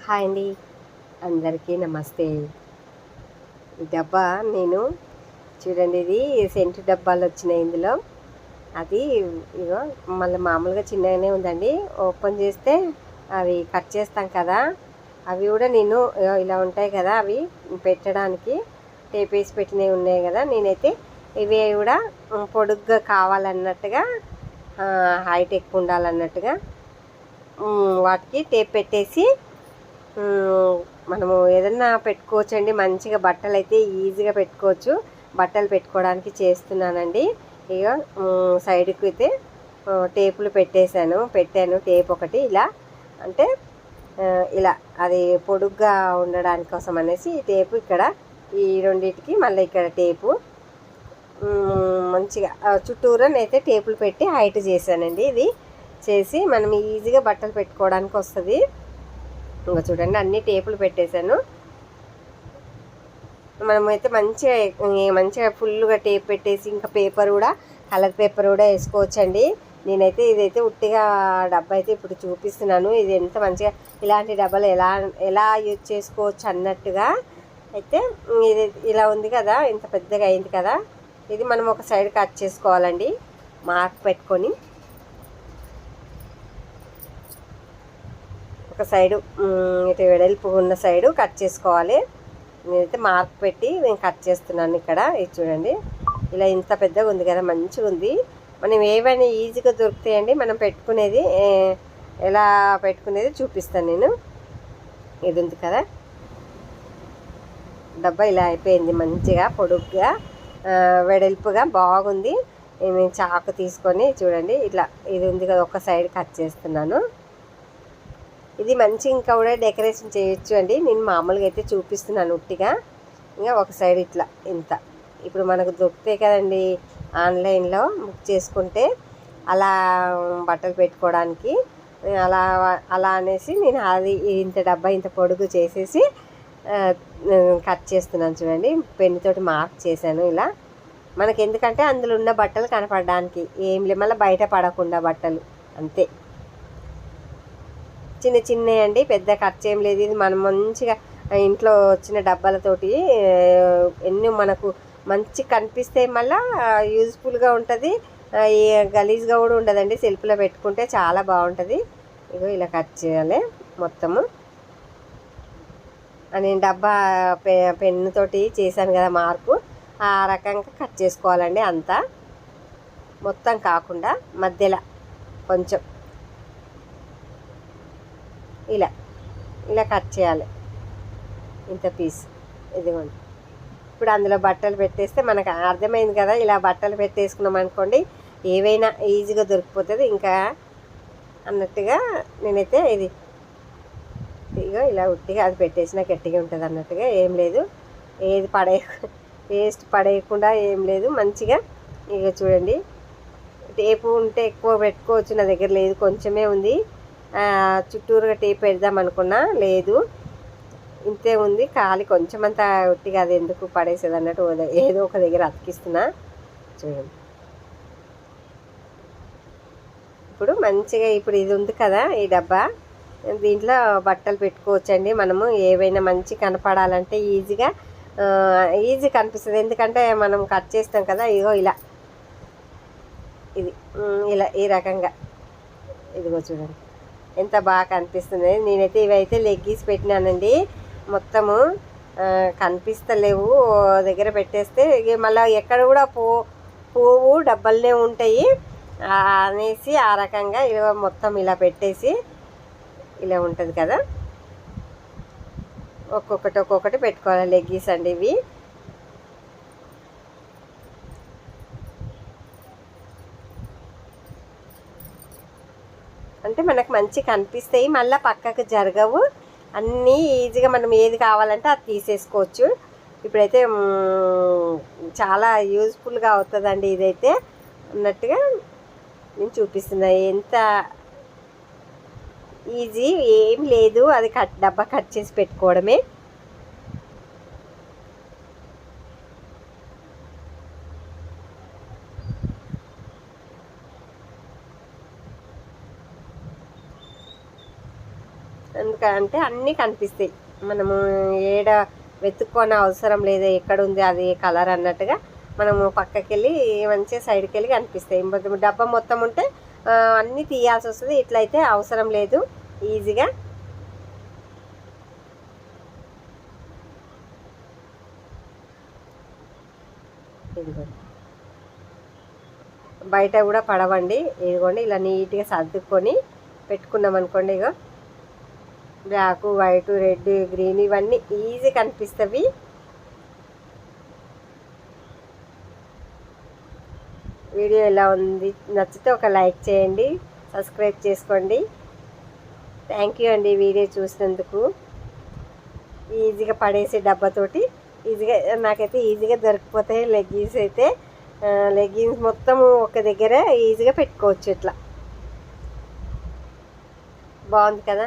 Hi అండి, అందరికీ నమస్తే. ఈ డబ్బా నేను చూడండి, ఇది సెంటు డబ్బాలు వచ్చినాయి ఇందులో. అది ఇగో మళ్ళీ మామూలుగా చిన్నగానే ఉందండి. ఓపెన్ చేస్తే అవి కట్ చేస్తాం కదా, అవి కూడా నేను ఇలా ఉంటాయి కదా, అవి పెట్టడానికి టేప్ వేసి పెట్టినవి ఉన్నాయి కదా. నేనైతే ఇవి కూడా పొడుగ్గా కావాలన్నట్టుగా, హైట్ ఎక్కువ ఉండాలన్నట్టుగా వాటికి టేప్ పెట్టేసి మనము ఏదన్నా పెట్టుకోవచ్చండి. మంచిగా బట్టలు అయితే ఈజీగా పెట్టుకోవచ్చు. బట్టలు పెట్టుకోవడానికి చేస్తున్నానండి. ఇక సైడ్కి అయితే టేపులు పెట్టాను టేప్ ఒకటి ఇలా, అంటే ఇలా అది పొడుగ్గా ఉండడానికి కోసం అనేసి ఈ టేపు ఇక్కడ ఈ రెండింటికి మళ్ళీ ఇక్కడ టేపు మంచిగా చుట్టూరా అయితే టేపులు పెట్టి హైట్ చేశానండి. ఇది చేసి మనం ఈజీగా బట్టలు పెట్టుకోవడానికి వస్తుంది. ఇంకా చూడండి, అన్ని టేపులు పెట్టేశాను. మనమైతే మంచిగా ఫుల్గా టేప్ పెట్టేసి ఇంకా పేపర్ కూడా, కలర్ పేపర్ కూడా వేసుకోవచ్చండి. నేనైతే ఇదైతే ఉట్టిగా డబ్బా అయితే ఇప్పుడు చూపిస్తున్నాను. ఇది ఎంత మంచిగా, ఇలాంటి డబ్బాలు ఎలా యూజ్ చేసుకోవచ్చు అన్నట్టుగా అయితే ఇది ఇలా ఉంది కదా, ఇంత పెద్దగా అయింది కదా. ఇది మనం ఒక సైడ్ కట్ చేసుకోవాలండి, మార్క్ పెట్టుకొని. ఒక సైడు ఇటు వెడల్పు ఉన్న సైడు కట్ చేసుకోవాలి. నేనైతే మార్క్ పెట్టి నేను కట్ చేస్తున్నాను ఇక్కడ. ఇది చూడండి, ఇలా ఇంత పెద్దగా ఉంది కదా, మంచిగా ఉంది. మనం ఏవైనా ఈజీగా దొరుకుతాయండి. మనం పెట్టుకునేది ఎలా పెట్టుకునేది చూపిస్తాను నేను. ఇది ఉంది కదా డబ్బా, ఇలా అయిపోయింది. మంచిగా పొడుగ్గా వెడల్పుగా బాగుంది. నేను చాకు తీసుకొని చూడండి, ఇట్లా ఇది ఉంది కదా, ఒక సైడ్ కట్ చేస్తున్నాను. ఇది మంచి ఇంకా కూడా డెకరేషన్ చేయొచ్చు అండి. నేను మామూలుగా అయితే చూపిస్తున్నాను ఉట్టిగా. ఇంకా ఒక సైడ్ ఇట్లా ఇంత ఇప్పుడు మనకు దొరుకుతాయి కదండి ఆన్లైన్లో, బుక్ చేసుకుంటే అలా బట్టలు పెట్టుకోవడానికి. అలా అలా అనేసి నేను అది ఇంత డబ్బా ఇంత పొడుగు చేసేసి కట్ చేస్తున్నాను చూడండి. పెన్నుతోటి మార్క్ చేశాను ఇలా. మనకి ఎందుకంటే అందులో ఉన్న బట్టలు కనపడడానికి, ఏం లే మళ్ళీ బయట పడకుండా బట్టలు అంతే. చిన్న చిన్నవి అండి, పెద్ద ఖర్చు ఏం లేదు. ఇది మనం మంచిగా ఇంట్లో వచ్చిన డబ్బాలతోటి ఎన్నో మనకు మంచి కనిపిస్తే మళ్ళీ యూజ్ఫుల్గా ఉంటుంది. గలీజ్గా కూడా ఉండదండి. సెల్ఫ్లో పెట్టుకుంటే చాలా బాగుంటుంది. ఇగో ఇలా కట్ చేయాలి మొత్తము. నేను డబ్బా పెన్నుతోటి చేశాను కదా మార్కు, ఆ రకంగా కట్ చేసుకోవాలండి. అంతా మొత్తం కాకుండా మధ్యలో కొంచెం ఇలా ఇలా కట్ చేయాలి ఇంత పీస్. ఇదిగోండి, ఇప్పుడు అందులో బట్టలు పెట్టేస్తే మనకు అర్థమైంది కదా. ఇలా బట్టలు పెట్టేసుకున్నాం అనుకోండి, ఏవైనా ఈజీగా దొరికిపోతుంది ఇంకా అన్నట్టుగా. నేనైతే ఇది ఇగో ఇలా ఉట్టిగా అది పెట్టేసినా గట్టిగా ఉంటుంది అన్నట్టుగా. ఏం లేదు, ఏది వేస్ట్ పడేయకుండా ఏం లేదు. మంచిగా ఇక చూడండి, టేపు ఉంటే ఎక్కువ పెట్టుకోవచ్చు. నా దగ్గర లేదు, కొంచెమే ఉంది. చుట్టూరుగా టేప్ పెడదాం అనుకున్నా, లేదు, ఇంతే ఉంది. ఖాళీ కొంచెం అంతా ఉట్టిగా అది ఎందుకు పడేసేది అన్నట్టు ఏదో ఒక దగ్గర అతికిస్తున్నా చూడండి. ఇప్పుడు మంచిగా ఇప్పుడు ఇది ఉంది కదా ఈ డబ్బా, దీంట్లో బట్టలు పెట్టుకోవచ్చండి. మనము ఏవైనా మంచి కనపడాలంటే ఈజీ కనిపిస్తుంది. ఎందుకంటే మనం కట్ చేస్తాం కదా. ఇగో ఇలా ఇది ఇలా ఈ రకంగా ఇదిగో చూడండి ఎంత బాగా కనిపిస్తుంది. నేనైతే ఇవైతే లెగ్గీస్ పెట్టినానండి. మొత్తము కనిపిస్తలేవు, దగ్గర పెట్టేస్తే ఇక మళ్ళీ ఎక్కడ కూడా పువ్వు డబ్బల్నే ఉంటాయి అనేసి ఆ రకంగా ఇలా మొత్తం ఇలా పెట్టేసి ఇలా ఉంటుంది కదా. ఒక్కొక్కటి పెట్టుకోవాలి. లెగ్గీస్ అండి ఇవి. అంటే మనకు మంచి కనిపిస్తాయి, మళ్ళీ పక్కకు జరగవు. అన్నీ ఈజీగా మనం ఏది కావాలంటే అది తీసేసుకోవచ్చు. ఇప్పుడైతే చాలా యూజ్ఫుల్గా అవుతుందండి ఇదైతే అన్నట్టుగా నేను చూపిస్తున్నా. ఎంత ఈజీ ఏం లేదు, అది డబ్బా కట్ చేసి పెట్టుకోవడమే. ఎందుకంటే అన్నీ కనిపిస్తాయి, మనము ఏడ వెతుక్కోని అవసరం లేదు, ఎక్కడ ఉంది అది కలర్ అన్నట్టుగా మనము పక్కకి వెళ్ళి మంచిగా సైడ్కి వెళ్ళి కనిపిస్తాయి. డబ్బా మొత్తం ఉంటే అన్నీ తీయాల్సి వస్తుంది, ఇట్లయితే అవసరం లేదు, ఈజీగా. బయట కూడా పడవండి, ఇదిగోండి ఇలా నీట్గా సర్దుకొని పెట్టుకున్నాం అనుకోండి. ఇక బ్లాక్, వైట్, రెడ్, గ్రీన్ ఇవన్నీ ఈజీ కనిపిస్తాయి. వీడియో ఎలా ఉంది, నచ్చితే ఒక లైక్ చేయండి, సబ్స్క్రైబ్ చేసుకోండి. థ్యాంక్ యూ అండి వీడియో చూసినందుకు. ఈజీగా పడేసే డబ్బాతోటి ఈజీగా నాకైతే ఈజీగా దొరికిపోతాయి లెగ్గిన్స్ అయితే. లెగ్గిన్స్ మొత్తము ఒక దగ్గర ఈజీగా పెట్టుకోవచ్చు, ఇట్లా బాగుంది కదా.